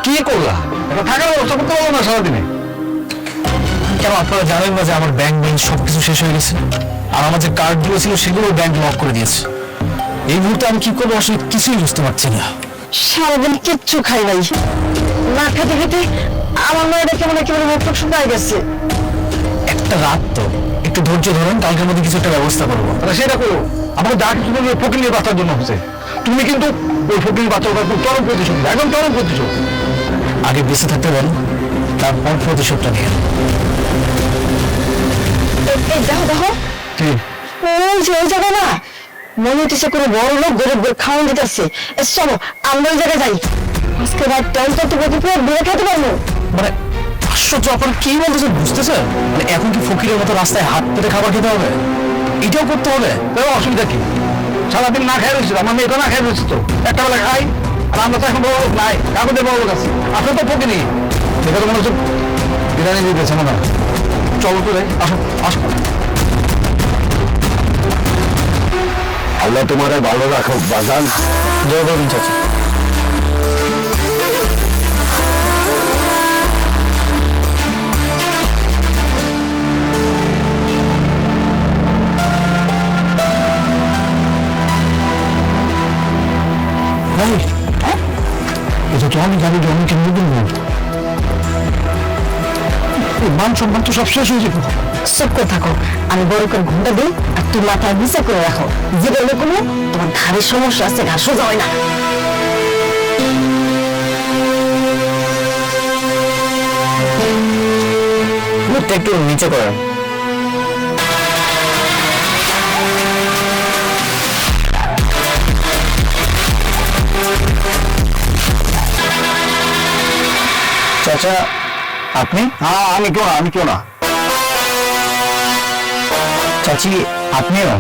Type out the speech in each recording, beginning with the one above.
কি করলা? এটা থাকার ব্যবস্থা করতে পারবো না সারাদিনে? কেন আপনারা জানেন না যে আমার ব্যাংক ব্যাংক সবকিছু শেষ হয়ে গেছে, আর আমার যে কার্ডগুলো ছিল সেগুলো ব্যাংক লক করে দিয়েছে। এই মুহূর্তে আমি কি করবো আসলে কিছুই বুঝতে পারছি না। সারাদিন কিচ্ছু খাই নাই, না খেতে খেতে আমার মেয়েটা কেমন একেবারে মুখ শুকায় গেছে। একটা রাত তো, একটু ধৈর্য ধরেন, কালকের মধ্যে কিছু একটা ব্যবস্থা করবো। তাহলে সেটা করো। আমাকে যা কিছু বলবে ফকিরের বাচ্চার জন্য হচ্ছে, তুমি কিন্তু ওই ফকিরের বাচ্চার উপর চরম প্রতিশোধ, একদম চরম প্রতিশোধ। আগে বেঁচে থাকতে পারেন, তারপর প্রতিশোধটা নিয়ে। এই দেখো দেখো, ওই যে ওই জায়গা না, মনে হচ্ছে কোনো বড় লোক গরিব খাওয়ান দিতেছে। চলো আমরা ওই জায়গায় যাই, আজকে রাতটা অন্তত পুরো বেড়ে খেতে পারবো। মানে আশ্চর্য, আপনারা কি বলতেছেন বুঝতেছেন? মানে এখন কি ফকিরের মতো রাস্তায় হাত পেতে খাবার খেতে হবে? এটাও করতে হবে? অসুবিধা কি? সারাদিন না খেয়ে রয়েছে, আমার মেয়েটা না খেয়ে রয়েছে তো, একটা বেলা খাই। আর আমরা তো এখন বড় লোক নাই, কাগজের বড় লোক আছে। আপনার তো ফকিরি দেখে তো মনে হচ্ছে বিরিয়ানি দিতেছে না। চলো তো রে, আসো আসো। আল্লাহ তোমার ভালো রাখো বাজান। জয় করবেন চাচা। এটা তো আমি জানি যে আমি কেন বলবো, মান সম্মান তো সব শেষ হয়ে যাবে। চুপ করে থাকো, আমি বড় করে ঘুমটা দিই আর তুই মাথায় বিচার করে রাখো, যে বললো কোনো তোমার ঘাড়ের সমস্যা আছে, ঘাড় সোজা হয় না। মুখটা একটু নিচে করেন। চাচা আপনি? হ্যাঁ আমি কেউ না, আমি কেউ না। চাচি আপনিও?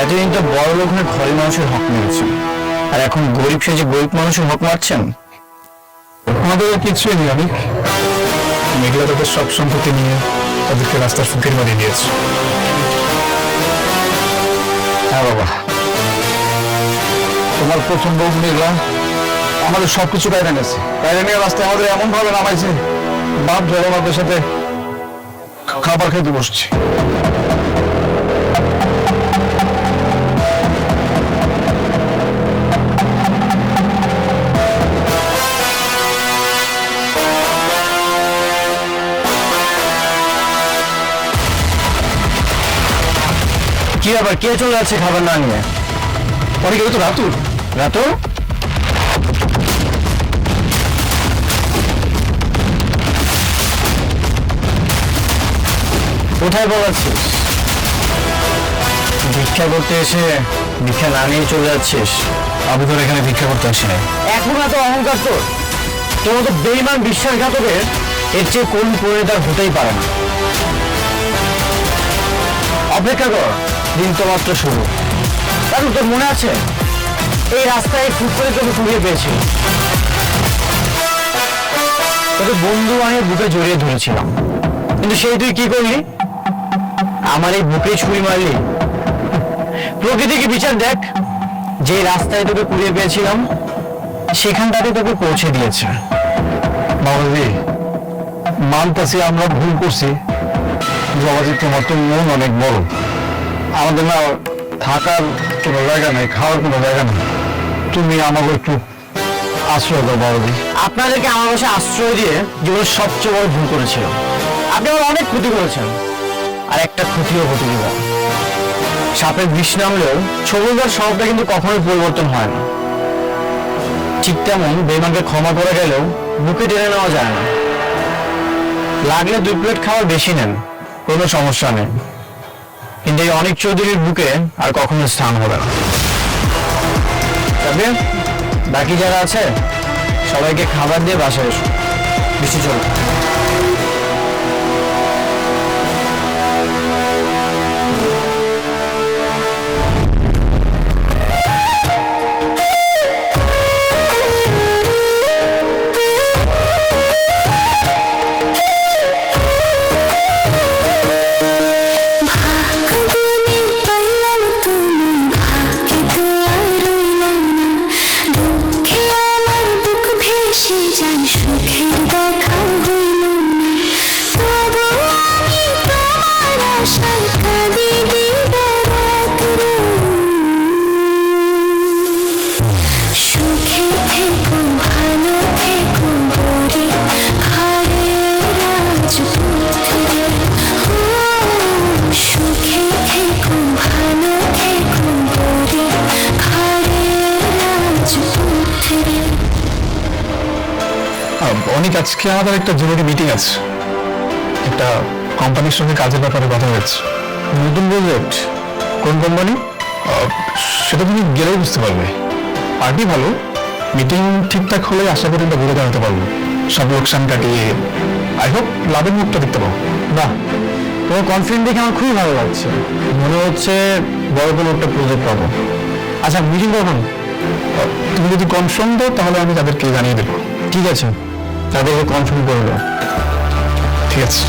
এতদিন তো বড় লোক হয়ে ঘরের মানুষের হক মেরেছেন, আর এখন গরিব সেজে গরিব মানুষের হক মারছেন। আমাদের কিছুই নেই, আমি মেঘলা তাদের সব সম্পত্তি নিয়ে তাদেরকে রাস্তার ফকির বানিয়ে দিয়েছে। হ্যাঁ বাবা, তোমার প্রথম বউ মেঘলা আমাদের সবকিছু কায়দা গেছে, কায়দা নিয়ে রাস্তায় আমাদের এমন ভাবে নামাইছে, বাপ জগন্নাথের সাথে খাবার খেতে বসছি। কি আবার কে চলে যাচ্ছে খাবার না নিয়ে? অনেকে তো রাতুর রাতু কোথায় বলাচ্ছিস? ভিক্ষা করতে এসে ভিক্ষা না নিয়ে চলে যাচ্ছিস? আমি তোর এখানে ভিক্ষা করতে আসি না। এখন এত অহংকার তোর? তোর মতো বেইমান বিশ্বাসঘাতকের এর চেয়ে কোন পরিণাম হতেই পারে না। অপেক্ষা কর, দিন তো মাত্র শুরু। কারণ তোর মনে আছে এই রাস্তায় খুব করে তোকে কুড়িয়ে পেয়েছিল, তোকে বন্ধু আমি বুকে জড়িয়ে ধরেছিলাম, কিন্তু সেই তুই কি করলি? আমার এই বুকে ছুরি মারলি। প্রকৃতিকে বিচার দেখ, যে রাস্তায় তোকে কুড়িয়ে পেয়েছিলাম সেখানটাতে তোকে পৌঁছে দিয়েছে। বাবাজি মানতাছি আমরা ভুল করছি, বাবাজি তোমার তো মন অনেক বড়, আমাদের না থাকার কোনো জায়গা নেই, খাওয়ার কোনো জায়গা নেই, তুমি আমাকে একটু আশ্রয় দাও বাবাজি। আপনাদেরকে আমার বাসায় আশ্রয় দিয়ে জীবনের সবচেয়ে বড় ভুল করেছিলাম। আপনি আমার অনেক ক্ষতি করেছেন, আর একটা ক্ষতিও হতে দিবেন। সাপের বিষ নামলেও ছবিদার স্বভাবটা কিন্তু কখনোই পরিবর্তন হয় না। ঠিক তেমন বেইমানকে ক্ষমা করে গেলেও বুকে টেনে নেওয়া যায় না। লাগলে 2 প্লেট খাওয়ার বেশি নেন, কোনো সমস্যা নেই, কিন্তু এই অনেক চৌধুরীর বুকে আর কখনো স্থান হবে না। তবে বাকি যারা আছে সবাইকে খাবার দিয়ে বাসায় এসো। বেশি চলো। অনেক আজকে আমাদের একটা জরুরি মিটিং আছে, একটা কোম্পানির সঙ্গে কাজের ব্যাপারে কথা হয়েছে। নতুন প্রজেক্ট? কোন কোম্পানি? সেটা তুমি গেলেই বুঝতে পারবে। পার্টি ভালো, মিটিং ঠিকঠাক হলে আশা করি আমরা ঘুরে দাঁড়াতে পারবো, সব লোকসান কাটিয়ে। আই হোপ লাভের মুখটা দেখতে পাবো। বাহ, তোমার কনফিডেন্ট দেখে আমার খুবই ভালো লাগছে। মনে হচ্ছে বড় কোনো একটা প্রজেক্ট পাবো। আচ্ছা, মিটিং কখন? তুমি যদি কনফার্ম দাও তাহলে আমি তাদেরকে জানিয়ে দেবো। ঠিক আছে, তাদেরকে কনফার্ম করে দাও। ঠিক আছে।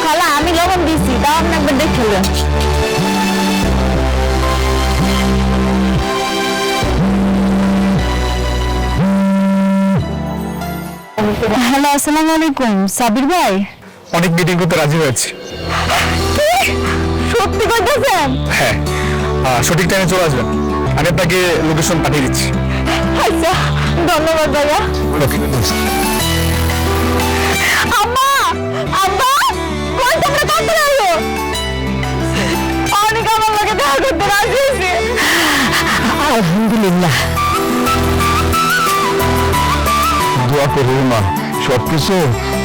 খালা আমি লবণ দিছি, তাও আপনি একবার দেখলেন। হ্যালো, আসসালামু আলাইকুম। সাবির ভাই, অনেক মিটিং করতে রাজি হয়েছে। সত্যি কইতেছেন? হ্যাঁ, সঠিক টাইমে চলে আসবেন। আমি আপনাকে লোকেশন পাঠিয়ে দিচ্ছি। আচ্ছা, ধন্যবাদ ভাইয়া। আম্মা, আম্মা, কই তোমরা কাছে আছো? অনেক আমার লাগে দেখা করতে রাজি হয়েছে। আলহামদুলিল্লাহ। দোয়া করবো মা, সবকিছু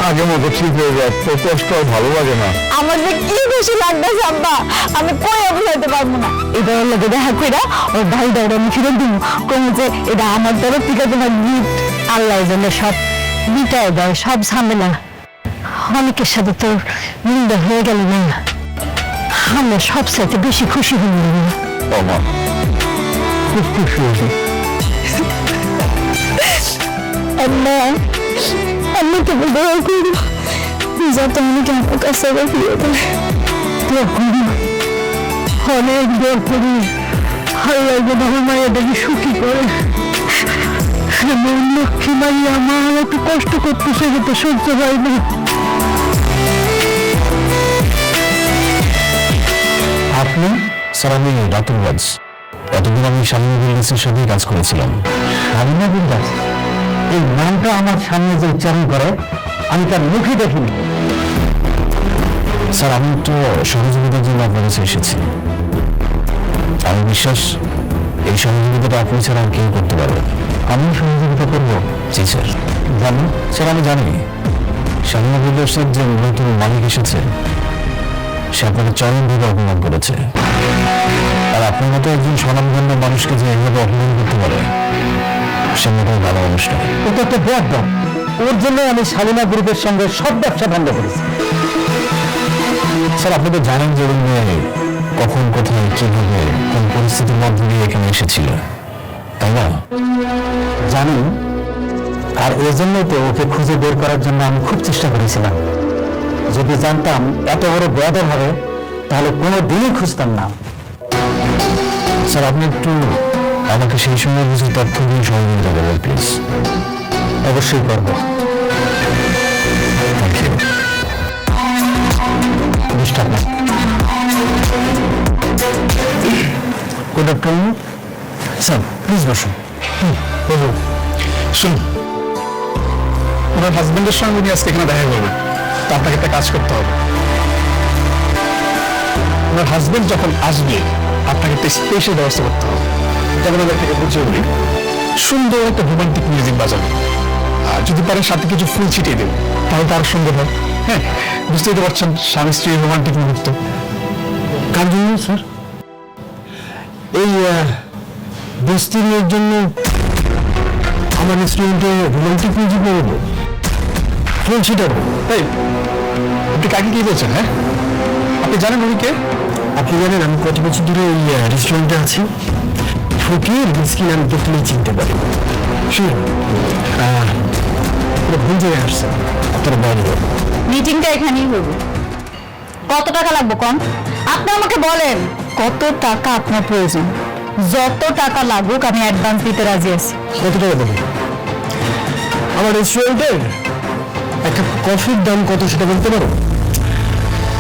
আগে মতো ঠিক হয়ে যায়, তো কষ্ট আর ভালো লাগে না। আমার যে কি খুশি লাগতেছে আব্বা, আমি কই বুঝাইতে পারবো না। এটা ওর লাগে দেখা কইরা ওর ভাই দাঁড়া আমি ফিরে দিব, কোন যে এটা আমার তরফ থেকে তোমার গিফট। আল্লাহ জন্য সব মিটায় দেয়, সব ঝামেলা। অনেকের সাথে তোর মিলটা হয়ে গেল না, আমরা সব সাথে বেশি খুশি হইলাম না। মা, খুব খুশি হয়েছে। আম্মা, আমি তো দোয়া করি যত অনেকে আমার কাছে ফিরে দেয়। অনেক দোয়া করি আল্লাহ যেন আমার মায়েদেরকে সুখী করে। লক্ষ্মী মাইয়া আমার একটু কষ্ট করতেছে, কিন্তু সহ্য হয় না। আপনি? স্যার, আমি রাতুল রাজ। এতদিন আমি স্বামী বিল্ডার্সের সাথে কাজ করেছিলাম। শামিনা বিল্ডার্স? এই নামটা আমার সামনে যে উচ্চারণ করে আমি তার মুখে দেখিনি। স্যার, আমি একটু সহযোগিতার জন্য আপনার কাছে এসেছি। আমি বিশ্বাস এই সহযোগিতাটা আপনি ছাড়া আর কেউ করতে পারবে। আমি সহযোগিতা করবো? জি স্যার। জানি। স্যার, আমি জানি স্বামী বিল্ডার্সের যে নতুন মালিক এসেছে সে আপনাকে চরমভাবে অপমান করেছে। আর আপনার মতো একজন স্বনামধন্য মানুষকে যে এইভাবে অপমান করতে পারে সে মোটেও ভালো মানুষ নয়। ও তো একটা বদ দল। ওর জন্য আমি শালিনা গ্রুপের সঙ্গে সব ব্যবসা বন্ধ করেছি। স্যার, আপনি তো জানেন যে ওই মেয়ে কখন কোথায় কিভাবে কোন পরিস্থিতির মধ্যে দিয়ে এখানে এসেছিল, তাই না? জানি, আর এই জন্যই তো ওকে খুঁজে বের করার জন্য আমি খুব চেষ্টা করেছিলাম। যদি জানতাম এত বড় বেয়াদব হবে তাহলে কোনো দিনই খুঁজতাম না। স্যার, আপনি একটু আমাকে সেই সময় কিছু তথ্য দিয়ে সহযোগিতা করবেন প্লিজ। অবশ্যই করবো। Thank you. ডিস্টার্ব না। গুড আফটারনুন স্যার, প্লিজ বসুন। বলুন। শুনুন, ওনার হাজবেন্ডের সঙ্গে উনি আজকে এখানে দেখা করবেন, তো আপনাকে একটা কাজ করতে হবে। ওনার হাজবেন্ড যখন আসবে আপনাকে একটা স্পেশাল ব্যবস্থা করতে হবে। যেমন আমি থেকে বুঝিয়ে বলি, সুন্দর একটা রোমান্টিক মিউজিক বাজাবে, আর যদি পারেন সাথে কিছু ফুল ছিটিয়ে দেবেন, তাহলে তার সুন্দর হয়। হ্যাঁ, বুঝতেই তো পারছেন স্বামী স্ত্রীর রোমান্টিক মুহূর্ত। কার জন্য স্যার? এই বস্তির জন্য আমার রেস্টুরেন্টে রোমান্টিক মিউজিক বাজাবো, ফুল ছিটাবো? এই, আপনি কাকে কি বলছেন? হ্যাঁ, আপনি জানেন উনি কে? আপনি জানেন আমি কত বছর ধরে এই রেস্টুরেন্টে আছি। ফকির মিসকিন আমি দেখলেই চিনতে পারি। ভুল জায়গায় আসছেন, আপনারা বাইরে যান। মিটিংটা এখানেই হইব। কত টাকা লাগবে কম? আপনি আমাকে বলেন কত টাকা আপনার প্রয়োজন। যত টাকা লাগুক আমি অ্যাডভান্স দিতে রাজি আছি। কত টাকা দেবেন? আমার রেস্টুরেন্টের একটা কফির দাম কত সেটা বলতে পারো?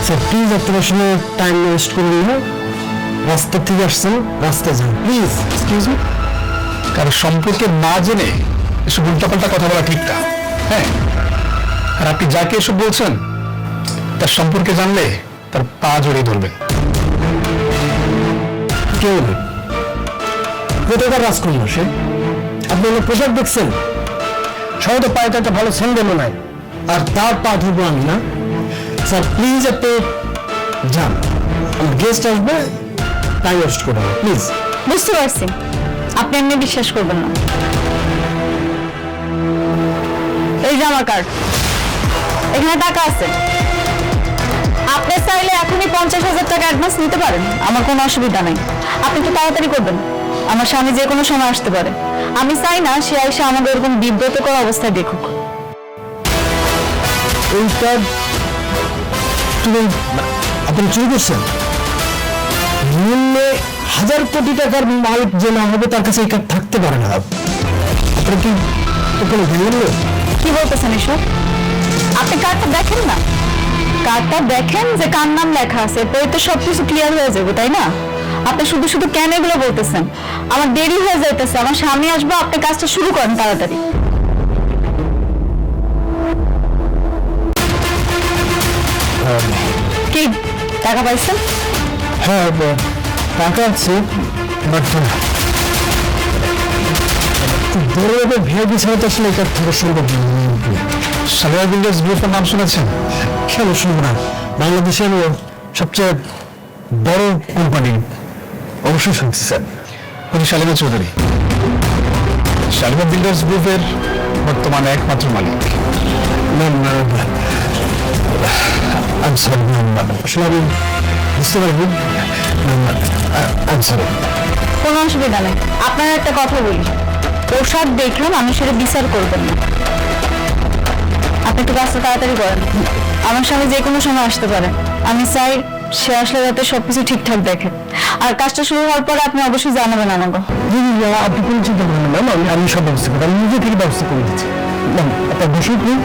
স্যার প্লিজ আপনার সঙ্গে টাইম ওয়েস্ট করুন না। রাস্তা থেকে আসছেন, রাস্তায় যান প্লিজ। এক্সকিউজ মি, কারো সম্পর্কে না জেনে এসব উল্টাপাল্টা কথা বলা ঠিক না। হ্যাঁ, আর আপনি যাকে এসব বলছেন তার সম্পর্কে জানলে তার পা জড়িয়ে ধরবেন। কে বলে কোথাকার রাজকন্যা সে? আপনি ওনার পোশাক দেখছেন? সবাই পায়ে তো একটা ভালো স্যান্ডেলও নাই, আর তার পা ধরবো আমি না? স্যার প্লিজ আপনি যান, আমার গেস্ট আসবে, তাই ওয়েস্ট করে প্লিজ। বুঝতে পারছি আপনি এমনি বিশ্বাস করবেন না। এই যে আমার কার্ড, এখানে টাকা আছে। আপনি চাইলে এখনই 50,000 টাকা অ্যাডভান্স নিতে পারেন, আমার কোনো অসুবিধা নেই। আপনি একটু তাড়াতাড়ি করবেন, আমার স্বামী যে কোনো সময় আসতে পারে। আমি চাই না সে এসে আমাদের এরকম বিব্রতকর অবস্থায় দেখুক। এই কার্ড তুমি আপনি চুরি করছেন? মূল্যে 1000 কোটি টাকার মালিক যে না হবে তার কাছে এই কার্ড থাকতে পারে না। আপনি কি কোনো ভেঙে? কি বলতেছেন এসব? আপনি কার্ডটা দেখেন না, কার্ডটা দেখেন যে কার নাম লেখা আছে, এরপরে তো সবকিছু ক্লিয়ার হয়ে যাবে, তাই না? আপনি শুধু শুধু কেন এগুলো বলতেছেন? আমার দেরি হয়ে যাইতেছে, আমার স্বামী আসবো, আপনি কাজটা শুরু করেন তাড়াতাড়ি। কি টাকা পাইছেন? হ্যাঁ টাকা আছে, বাট বড়ভাবে ভিআইপি ছাড়া তো আসলে এটা থাকা সম্ভব নয়। সালেহা বিল্ডার্স গ্রুপের নাম শুনেছেন? কেন শুনবো না? বাংলাদেশের সবচেয়ে বড় কোম্পানি, অবশ্যই শুনছি স্যার। উনি শালিমা চৌধুরী, শালিমা বিল্ডার্স গ্রুপের বর্তমানে একমাত্র মালিক। আসলে আমি বুঝতে পারিনি। কোনো অসুবিধা নেই। আপনার একটা কথা বলি, পোশাক দেখে মানুষের বিচার করবেন না। আপনি একটু কাজটা তাড়াতাড়ি করেন, আমার স্বামী যে কোনো সময় আসতে পারে। আমি চাই সে আসলে যাতে সবকিছু ঠিকঠাক দেখে, আর কাজটা শুরু হওয়ার পরে আপনি অবশ্যই জানাবেন আমাকে। আপনি কোনো চিন্তা করবেন না ম্যাম, আমি সব ব্যবস্থা করবো, আমি নিজে থেকে ব্যবস্থা করে দিচ্ছি। ম্যাম আপনার বসে প্লিজ।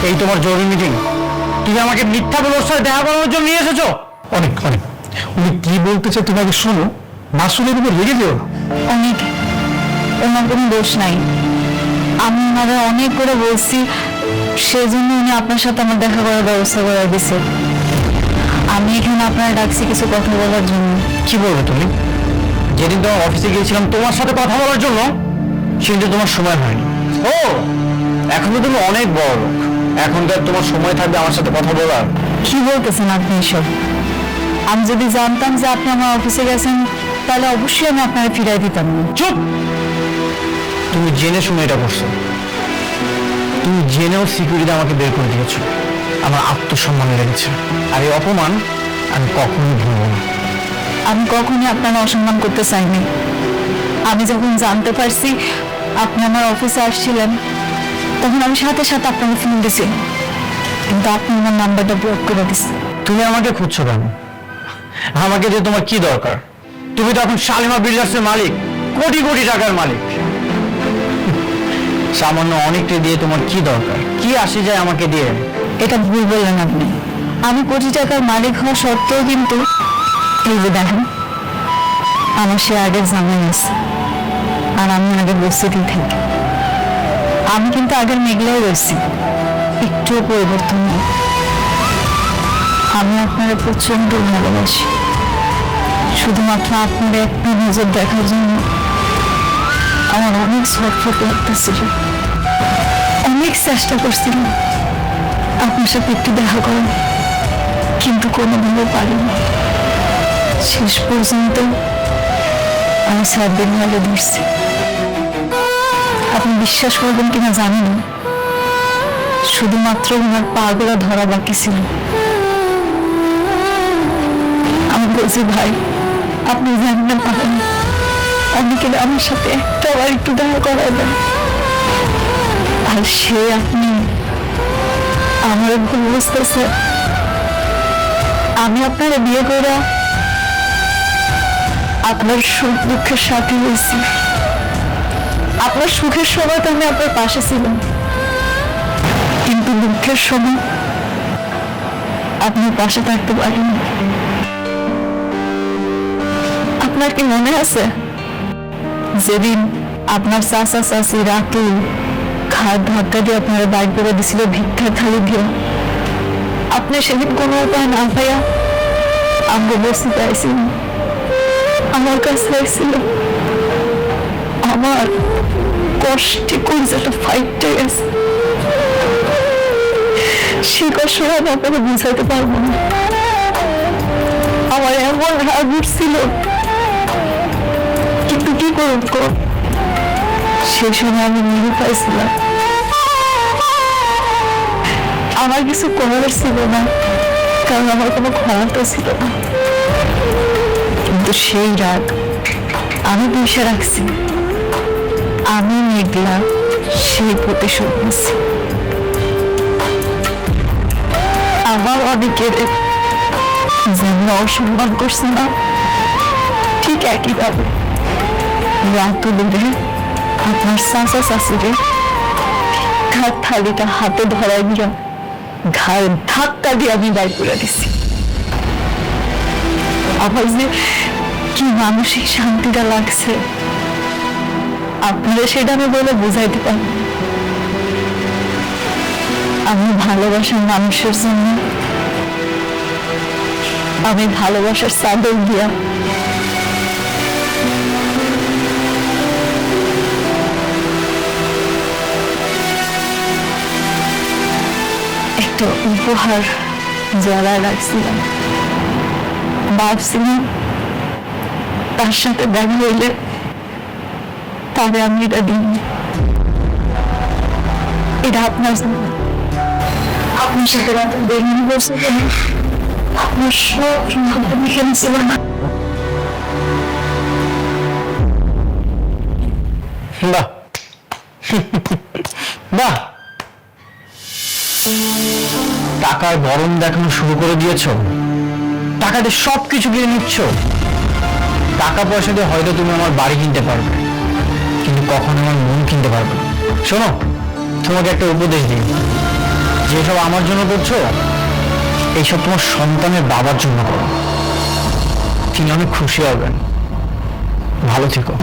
এই তোমার জরুরি মিটিং? তুমি আমাকে মিথ্যা বলে ওর সাথে দেখা করানোর জন্য নিয়ে এসেছো? অনেক অনেক, উনি কি বলতে চায় তুমি আগে শোনো, মাসুলের উপর লেগে যেও। অনেক, ওনার কোনো দোষ নাই। আমি ওনারা অনেক করে বলছি, সেজন্য উনি আপনার সাথে আমার দেখা করার ব্যবস্থা করে দিছে। আমি এখানে আপনারা ডাকছি কিছু কথা বলার জন্য। কি বলবে তুমি? যেদিন তোমার অফিসে গিয়েছিলাম তোমার সাথে কথা বলার জন্য, সেদিন তোমার সময় হয়নি। ও এখন তো তুমি অনেক বড় লোক, এখন তো আর তোমার সময় থাকবে আমার সাথে কথা বলার? কি বলতেছেন আপনি এসব? আমি যদি জানতাম যে আপনি আমার অফিসে গেছেন, তাহলে অবশ্যই আমি আপনাকে ফিরাই দিতাম না। চুপ! তুমি জেনে শুনে এটা করছো। তুমি জেনেও সিকিউরিটি আমাকে বের করে দিয়েছো। আমার আত্মসম্মান লেগেছে, আর এই অপমান আমি কখনোই ভুলবো না। আমি কখনই আপনাকে অসম্মান করতে চাইনি। আমি যখন জানতে পারছি আপনি আমার অফিসে আসছিলেন, তখন আমি সাথে সাথে আপনাকে ফোন দিছি, কিন্তু আপনি আমার নাম্বারটা ব্লক করে দিচ্ছেন। তুমি আমাকে খুঁজছো কেন? আমাকে যে তোমার কি দরকার? তুমি তো এখন শালিমা বিল্ডার্সের মালিক, কোটি কোটি টাকার মালিক। সামান্য অনেকটা দিয়ে তোমার কি দরকার? কি আসে যায় আমাকে দিয়ে? এটা ভুল বললেন আপনি। আমি কোটি টাকার মালিক হওয়া সত্ত্বেও কিন্তু এই যে দেখেন, আমার সে আগের জামাই আছে, আর আমি আগের বস্তিতেই থাকি। আমি কিন্তু আগের মেঘলাই রয়েছি, একটুও পরিবর্তন নেই। আমি আপনারা প্রচন্ড ভালোবাসি, শুধুমাত্র আপনার একটা নজর দেখার জন্য আমার অনেক ছটফট লাগতেছিল, অনেক চেষ্টা করছিলাম আপনার সাথে একটু দেখা করেন, কিন্তু কোনোভাবে পারিনি। শেষ পর্যন্ত আমি 7 দিন আগে ধরছি। আপনি বিশ্বাস করবেন কিনা জানি না, শুধুমাত্র ওনার পাগুলা ধরা বাকি ছিল। আমি বলছি, ভাই আপনি জানেন না পারেন, অনেকে আমার সাথে একটা একটু দেখা করাই দেন। আর সে আপনি আমার ভুল বুঝতেছে। আমি আপনারা বিয়ে করে আপনার সুখ দুঃখের সাথে হয়েছি। আপনার সুখের সময় তো আমি আপনার পাশে ছিলাম, কিন্তু দুঃখের সময় আপনি পাশে থাকতে পারেননি। আপনার কি মনে আছে যেদিন আপনার চাচা চাচি রাতুল ঘাট ধাক্কা দিয়ে আপনারা বাইক করে দিছিল ভিক্ষার থালি দিয়ে? আপনি সেদিন কোনো উপায় না ভাইয়া আমাকে বসতে চাইছিল, আমার কাছে চাইছিল। আমার কষ্টে কলিজাটা ফাইটে গেছে। সেই কষ্টটা আমি আপনাকে বুঝাইতে পারবো না। আমার এমন রাগ উঠছিল, কিন্তু কি করুন সেই সময় আমি নিরুপায় ছিলাম। আমার কিছু করার ছিল না, কারণ আমার কোনো ক্ষমতা ছিল না। কিন্তু সেই রাগ আমি বসে রাখছি। আমি মেঘলা সেই প্রতিশোধ নিচ্ছি। আমার অনেকের যেমন অসম্মান করছে না, ঠিক একইভাবে রাতুলের আপনার চাচা চাচিরে ঘাট থালিটা হাতে ধরাই দিয়া ঘাড় ধাক্কা দিয়ে আমি বাইর করে দিছি। আমার যে কি মানসিক শান্তিটা লাগছে আপনারা সেটা আমি বলে বুঝাইতে পারি। আমি ভালোবাসার মানুষের জন্য আমি ভালোবাসার চাদর দিয়া একটা উপহার জ্বালায় রাখছিলাম। ভাবছিলাম তার সাথে দেখা হইলে তবে আমি এটা দিই। এটা আপনার জন্য। আপনার সাথে রাতে বেরিয়ে বসে আপনার সব এখানে ছিল না। বাহ বাহ, টাকার গরম দেখানো শুরু করে দিয়েছো। টাকাতে সবকিছু কিনে নিচ্ছ। টাকা পয়সা দিয়ে হয়তো তুমি আমার বাড়ি কিনতে পারবে, কিন্তু কখনো আমার মন কিনতে পারবে না। শোনো, তোমাকে একটা উপদেশ দিই, যেসব আমার জন্য করছো এইসব তোমার সন্তানের বাবার জন্য করো। তিনি অনেক খুশি হবেন। ভালো থেকো।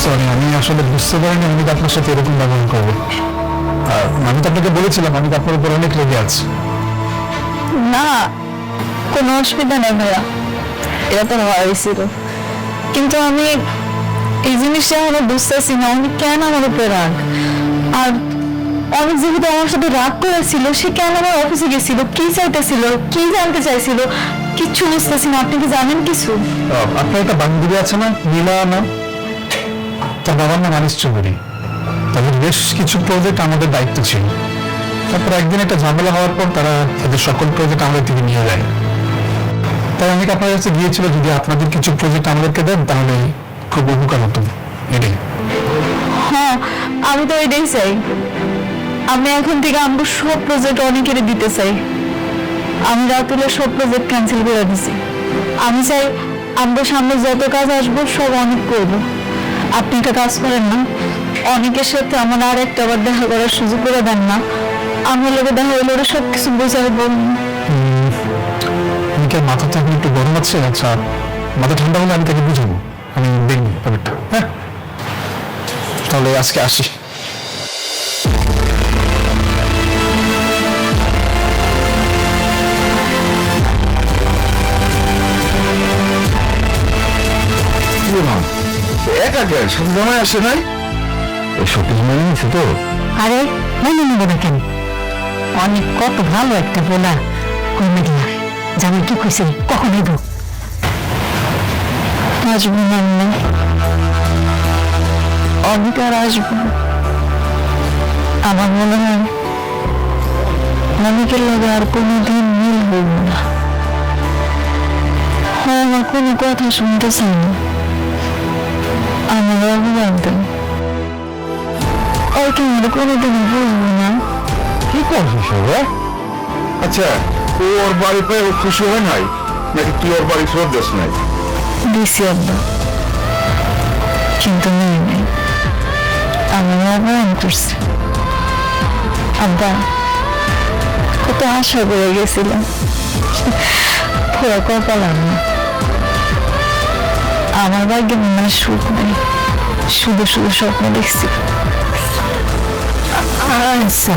সরি, আমি আসলে বুঝতে পারিনি আমি তো আপনার সাথে এরকম ব্যবহার করবো। আর আমি তো আপনাকে বলেছিলাম আমি তো আপনার উপর অনেক লেগে আছি। না, কোনো অসুবিধা নেই ভাইয়া, এটা তো হয়েছিল। কিন্তু আমি এই জিনিসটা এখনো বুঝতেছি না উনি কেন আমার উপরে রাগ। আর অনেক যেহেতু আমার সাথে রাগ করেছিল, সে কেন আমার অফিসে গেছিল, কি চাইতেছিল, কি জানতে চাইছিল, কিচ্ছু বুঝতেছি না। আপনি কি জানেন কিছু? আপনার একটা বান্ধবী আছে না, নীলা নাম? তার বাবার নাম আনিস চৌধুরী। তাদের বেশ কিছু প্রজেক্ট আমাদের দায়িত্ব ছিল। তারপর একদিন একটা ঝামেলা হওয়ার পর তারা তাদের সকল প্রজেক্ট আমাদের থেকে নিয়ে যায়। তাই আমি আপনার কাছে গিয়েছিল, যদি আপনাদের কিছু প্রজেক্ট আমাদেরকে দেন তাহলে খুব উপকার হতো। এটাই। হ্যাঁ, আমি তো এটাই চাই। আমি এখন থেকে আমরা সব প্রজেক্ট অনেকের দিতে চাই। আমি রাতুলের সব প্রজেক্ট ক্যান্সেল করে দিছি। আমি চাই আমরা সামনে যত কাজ আসবো সব অনেক করবো। আপনি একটা কাজ করেন না, অনেকের সাথে আমার আর একটা আবার দেখা করার সুযোগ করে দেন না। আমার লোকে দেখা হইলে ওরা সব কিছু বোঝাবে বলুন। মাথাটা এখন একটু গরম আছে। আচ্ছা, মাথা ঠান্ডা হলে আমি তাকে বুঝাবো, আমি দেখবো ব্যাপারটা। হ্যাঁ, তাহলে আজকে আসি। একা কে সাথে জামাই আসে নাই? সত্যি মেনে নিচ্ছে তো? আরে মেনে নেবো না কেন? অনেক কত ভালো একটা বোনা। কই মেঘলা, জামাই কি কইছে, কখন হইব? আসবো না, অনেক আর আসবো। আমার মনে হয় মানিকের লগে আর কোনোদিন মিল হইব না। আমার কোনো কথা শুনতে চাই না, আমার অভিমান দেন, ওকে আমরা কোনোদিন বুঝবো না। কি করছিস রে? আচ্ছা, ও ওর বাড়ি পেয়ে ও খুশি হয় নাই, নাকি তুই ওর বাড়ি ফেরত দিস নাই? দিছি আব্বা, কিন্তু মেয়ে নেই, আমি অভিমান করছি। আব্বা, কত আশা করে গেছিলাম, পুরো কপাল আমি। আমার ভাগ্যে মনে হয় সুখ নেই, শুধু শুধু স্বপ্ন দেখছি। আচ্ছা,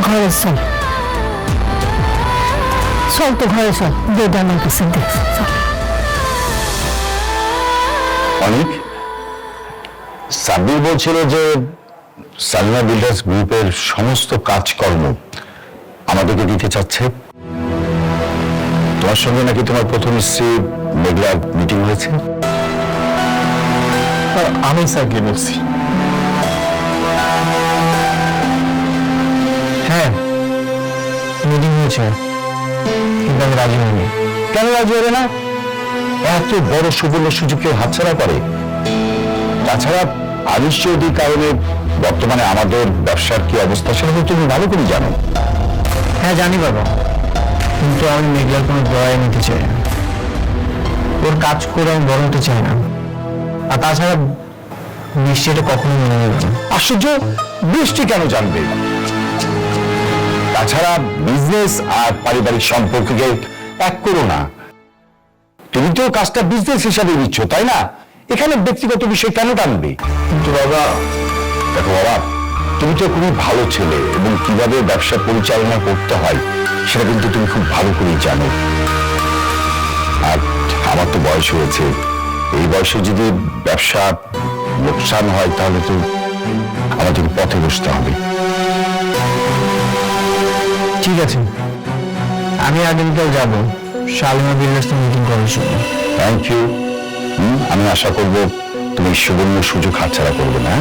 ঘরে চল, চল তো ঘরে চল, বেদ আমার কাছে দেখ। অনেক সাব্বির বলছিল যে সালমা বিল্ডার্স গ্রুপের সমস্ত কাজকর্ম আমাদেরকে দিতে চাচ্ছে। তোমার সঙ্গে নাকি তোমার প্রথম স্ত্রী মেঘলা মিটিং হয়েছে? আমি স্যারকে বলছি। হ্যাঁ, মিটিং হয়েছে, কিন্তু আমি রাজি হইনি। কেন রাজি হবে না? এত বড় সুবর্ণ সুযোগ কেউ হাতছাড়া করে? তাছাড়া অনিশ্চয়তার কারণে বর্তমানে আমাদের ব্যবসার কি অবস্থা সেটা তো তুমি ভালো করে জানো। হ্যাঁ জানি বাবা, কিন্তু আমি মেঘলার কোনো দয়া নিতে চাই না, ওর কাজ করে আমি বড় হতে চাই না। আর তাছাড়া বৃষ্টি এটা কখনো মেনে নেবে না। আশ্চর্য, বৃষ্টি কেন জানবে? তাছাড়া বিজনেস আর পারিবারিক সম্পর্ককে এক করো না। তুমি তো কাজটা বিজনেস হিসাবে নিচ্ছ, তাই না? এখানে ব্যক্তিগত বিষয় কেন টানবে? কিন্তু বাবা, দেখো বাবা, তুমি তো খুবই ভালো ছেলে এবং কিভাবে ব্যবসা পরিচালনা করতে হয় সেটা কিন্তু তুমি খুব ভালো করেই জানো। আর আমার তো বয়স হয়েছে, এই বয়সে যদি ব্যবসা লোকসান হয় তাহলে তো আমাদেরকে পথে বসতে হবে। ঠিক আছে, আমি আগামীকাল যাব শালিমা বিল্ডার্স মিটিং করার জন্য। Thank you. আমি আশা করব তুমি সুবর্ণ সুযোগ হাতছাড়া করবে না।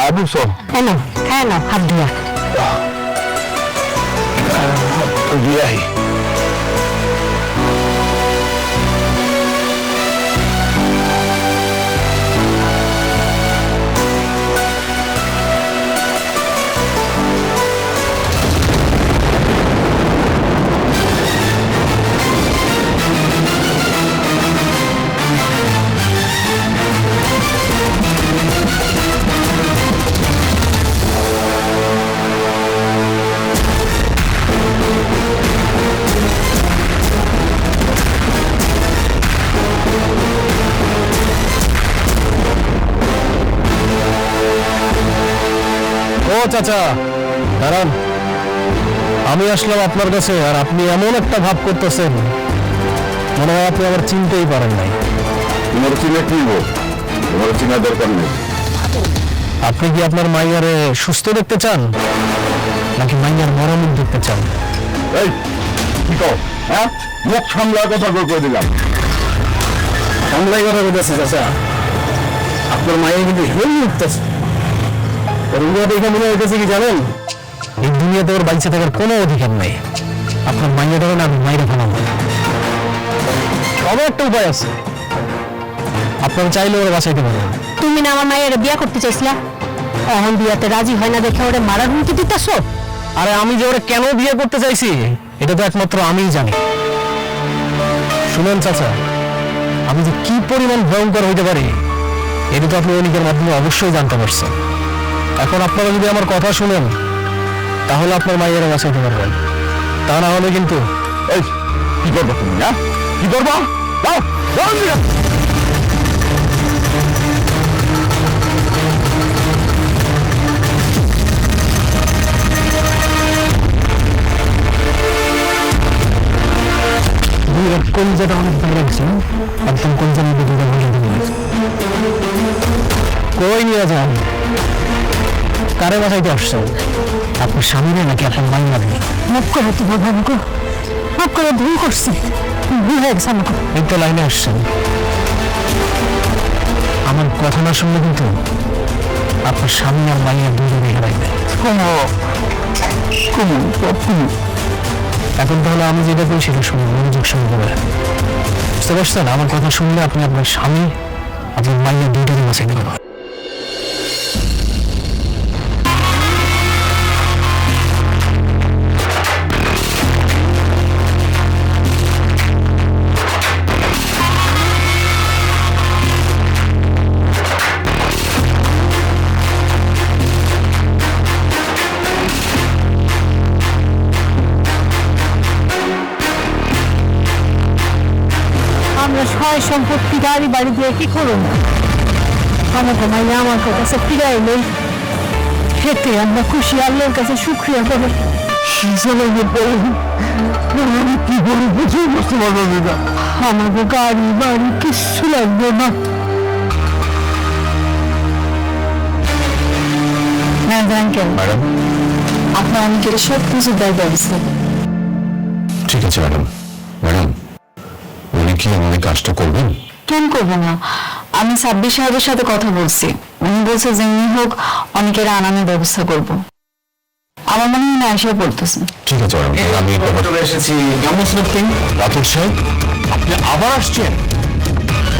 আবু সব হ্যাঁ না, হাত দিয়া দিয়াই ও চাচা, দাঁড়ান, আমি আসলাম আপনার কাছে আর আপনি এমন একটা ভাব করতেছেন মনে হয় আপনি আমার চিনতেই পারেন নাই। তোমার চিনে কি বল? তোমার চিনা দরকার নেই। আপনি কি আপনার মাইয়ারে সুস্থ দেখতে চান নাকি মাইয়ার মরমিক দেখতে চান? এই কি কও? হ্যাঁ, মুখ সামলা কথা করে দিলাম। সামলাই কথা বলতেছে চাচা, আপনার মাইয়া কিন্তু হেই উঠতেছে। দেখে মনে হইতেছে কি জানেন, এই দুনিয়াতে ওর বাইচে থাকার কোনো অধিকার নেই। আপনার মাইয়া ধরেন আমি মাইরে ফেলাবো। তবে একটা উপায় আছে, আপনারা চাইলে ওরা বাঁচাইতে পারবেন। তুমি না আমার মায়ের বিয়া করতে চাইছিলা, এখন বিয়াতে রাজি হয় না দেখে ওরে মারার হুমকি দিতেছ। আরে আমি যে ওরা কেন বিয়ে করতে চাইছি এটা তো একমাত্র আমিই জানি। শুনেন চাচা, আমি যে কি পরিমাণ ভয়ঙ্কর হইতে পারি এটা তো আপনি অনেকের মাধ্যমে অবশ্যই জানতে পারছেন। এখন আপনারা যদি আমার কথা শুনেন তাহলে আপনার মাইয়েরা বাঁচাইতে পারবেন, তা না হলে কিন্তু এই কি করবো তুমি? না কি করবো? দাও দাও দিলাম। কলিজাটা অনেক ভালো লাগছে, একদম কলিজার মধ্যে দুটো ভালো লাগে। কই নিয়ে যান? কারে বাঁচাইতে আসছেন? আপনার স্বামীরে নাকি আপনার মাইয়া? মুখ করে তোমার ভাবো, মাফ করে ভুল করছি, ভুল হয়ে গেছে আমাকে। এই তো লাইনে আসছেন, আমার কথা না শুনলে কিন্তু আপনার স্বামী আর মাইয়া দুজনে হারাইবে। এখন তাহলে আমি যেটা করি সেটা শুনুন, মনোযোগ সহকারে। বুঝতে পারছেন? আমার কথা শুনলে আপনি আপনার স্বামী, আপনার মাইয়া দুইটাকে বাঁচাই দেবেন। আমরা সয় সম্পত্তি গাড়ি বাড়ি দিয়ে কি করুন, আমাকে মাইয়া আমার কাছে ফিরে এলেই খেতে আমরা খুশি, আল্লাহর কাছে শুক্রিয়া করে। কি বলবো বুঝেই বুঝতে পারবো না। আমাকে গাড়ি বাড়ি কিচ্ছু লাগবে না। ম্যাডাম, আপনার অনেকের সব কিছু দেয় ব্যবস্থা। ঠিক আছে ম্যাডাম। ম্যাডাম, উনি কি আমাদের কাজটা করবেন? কেন করবো না? আমি সাব্বির সাহেবের সাথে কথা বলছি, উনি বলছে যেমনি হোক অনেকের আনানোর ব্যবস্থা করব। আমার মনে হয় না এসে পড়তেছে। ঠিক আছে ম্যাডাম, তাহলে আমি চলে এসেছি। কেমন ছিলেন? রাতুল সাহেব, আপনি আবার আসছেন?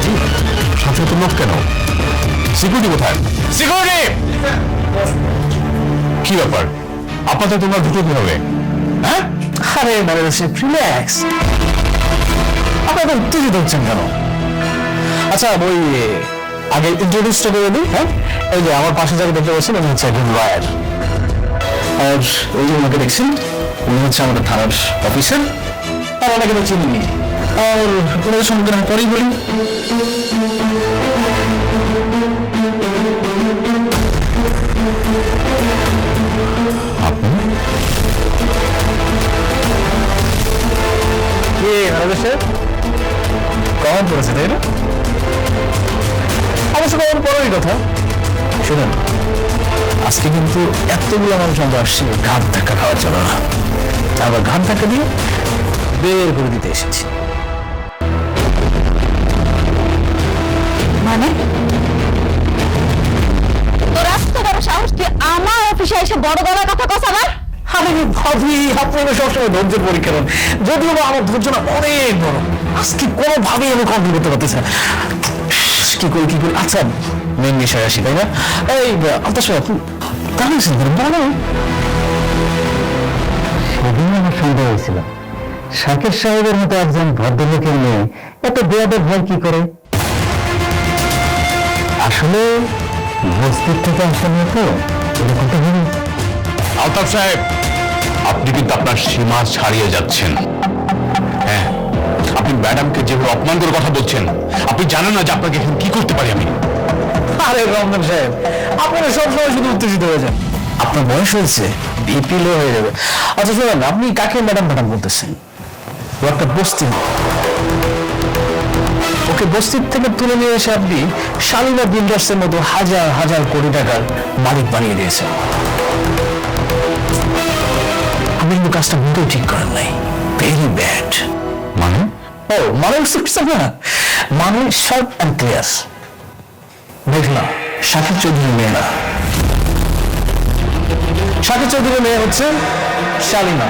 জি, সাথে তো লোক কেন? সিকিউরিটি কোথায়? সিকিউরিটি! কি ব্যাপার, আপনাদের তোমরা দুটো কি হবে? হ্যাঁ, আরে ম্যানেজার সাহেব, রিল্যাক্স। আপনারা উত্তেজিত হচ্ছেন কেন? আচ্ছা, ওই আগে ইন্ট্রোডিউসটা করে দিই। হ্যাঁ, এই যে আমার পাশে যাকে দেখতে পাচ্ছেন, উনি হচ্ছে একজন লয়ার। আর ওই যে ওনাকে দেখছেন, উনি হচ্ছে আমাদের থানার অফিসার। আর ওনাকে তো চিনি। আর ওনাদের সম্পর্কে আমি পরেই বলি। আপনি? কে ম্যানেজার সাহেব? কমন পড়েছে তাই না? অবশ্য কমন পড়ারই কথা। শুনুন, আজকে কিন্তু এতগুলো মানুষ আমরা আসছি ঘাট ধাক্কা খাওয়ার জন্য না, আবার ঘাট ধাক্কা দিয়ে বের করে দিতে এসেছি। মানে তোর এত বড় সাহস, তুই আমার অফিসে এসে বড় বড় কথা কস আমার? আমি ভাবি আপনারা সবসময় ধৈর্যের পরীক্ষা নেন, যদিও বা আমার ধৈর্য না অনেক বড়। আজকে কোনোভাবেই আমি কন্ট্রোল করতে পারতেছি না। কি করি। আচ্ছা, মেন বিষয় আসি, তাই না? এই আপনার সাথে দাঁড়িয়েছেন বলো। সেদিন আমার সন্দেহ হয়েছিল শাকের সাহেবের মতো একজন ভদ্রলোকের মেয়ে এত বেয়াদব হয় কি করে। আসলে বস্তির থেকে আসা মেয়ে তো এরকমটা হয়নি। আলতাফ সাহেব, আপনি কিন্তু আপনার সীমা ছাড়িয়ে যাচ্ছেন। হ্যাঁ, আপনি ম্যাডামকে যেভাবে অপমান করে কথা বলছেন, আপনি জানেন না যে আপনাকে এখন কি করতে পারি আমি। আরে রমজান সাহেব, আপনারা সবসময় শুধু উত্তেজিত হয়ে যান। আপনার বয়স হয়েছে, বিপি লো হয়ে যাবে। আচ্ছা শুনুন, আপনি কাকে ম্যাডাম বলতেছেন? ও একটা বস্তি, ওকে বস্তির থেকে তুলে নিয়ে এসে আপনি শালিনা বিল্ডার্সের মতো হাজার হাজার কোটি টাকার মালিক বানিয়ে দিয়েছেন। আপনি কিন্তু কাজটা মোটেও ঠিক করেন নাই, ভেরি ব্যাড। মানে? ও মানে বুঝতে পারছেন না? মানে শার্প অ্যান্ড ক্লিয়ার। দেখলাম শাকিব চৌধুরীর মেয়ে না, শাকিব চৌধুরীর মেয়ে হচ্ছে শালিনা।